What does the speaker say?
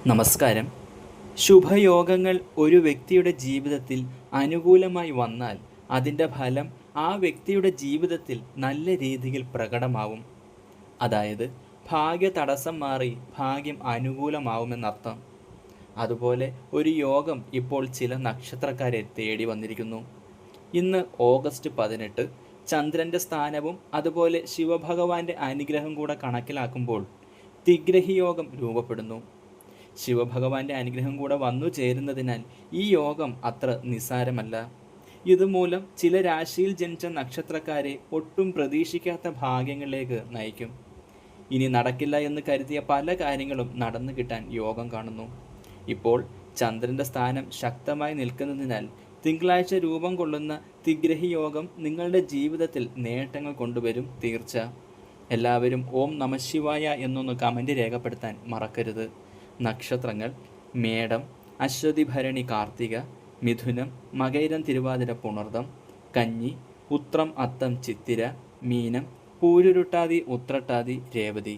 നമസ്കാരം. ശുഭയോഗങ്ങൾ ഒരു വ്യക്തിയുടെ ജീവിതത്തിൽ അനുകൂലമായി വന്നാൽ അതിൻ്റെ ഫലം ആ വ്യക്തിയുടെ ജീവിതത്തിൽ നല്ല രീതിയിൽ പ്രകടമാവും. അതായത് ഭാഗ്യ തടസ്സം മാറി ഭാഗ്യം അനുകൂലമാവുമെന്നർത്ഥം. അതുപോലെ ഒരു യോഗം ഇപ്പോൾ ചില നക്ഷത്രക്കാരെ തേടി വന്നിരിക്കുന്നു. ഇന്ന് ഓഗസ്റ്റ് 18 ചന്ദ്രൻ്റെ സ്ഥാനവും അതുപോലെ ശിവഭഗവാന്റെ അനുഗ്രഹം കൂടെ കണക്കിലാക്കുമ്പോൾ തിഗ്രഹി യോഗം രൂപപ്പെടുന്നു. ശിവഭഗവാന്റെ അനുഗ്രഹം കൂടെ വന്നു ചേരുന്നതിനാൽ ഈ യോഗം അത്ര നിസ്സാരമല്ല. ഇതുമൂലം ചില രാശിയിൽ ജനിച്ച നക്ഷത്രക്കാരെ ഒട്ടും പ്രതീക്ഷിക്കാത്ത ഭാഗ്യങ്ങളിലേക്ക് നയിക്കും. ഇനി നടക്കില്ല എന്ന് കരുതിയ പല കാര്യങ്ങളും നടന്നു കിട്ടാൻ യോഗം കാണുന്നു. ഇപ്പോൾ ചന്ദ്രൻ്റെ സ്ഥാനം ശക്തമായി നിൽക്കുന്നതിനാൽ തിങ്കളാഴ്ച രൂപം കൊള്ളുന്ന തിഗ്രഹി യോഗം നിങ്ങളുടെ ജീവിതത്തിൽ നേട്ടങ്ങൾ കൊണ്ടുവരും തീർച്ച. എല്ലാവരും ഓം നമഃശിവായ എന്നൊന്ന് കമൻറ്റ് രേഖപ്പെടുത്താൻ മറക്കരുത്. നക്ഷത്രങ്ങൾ: മേടം, അശ്വതി ഭരണി കാർത്തിക, മിഥുനം, മകയിരം തിരുവാതിര പുണർദം, കന്നി, ഉത്രം അത്തം ചിത്തിര, മീനം, പൂരുരുട്ടാതി ഉത്രട്ടാതി രേവതി.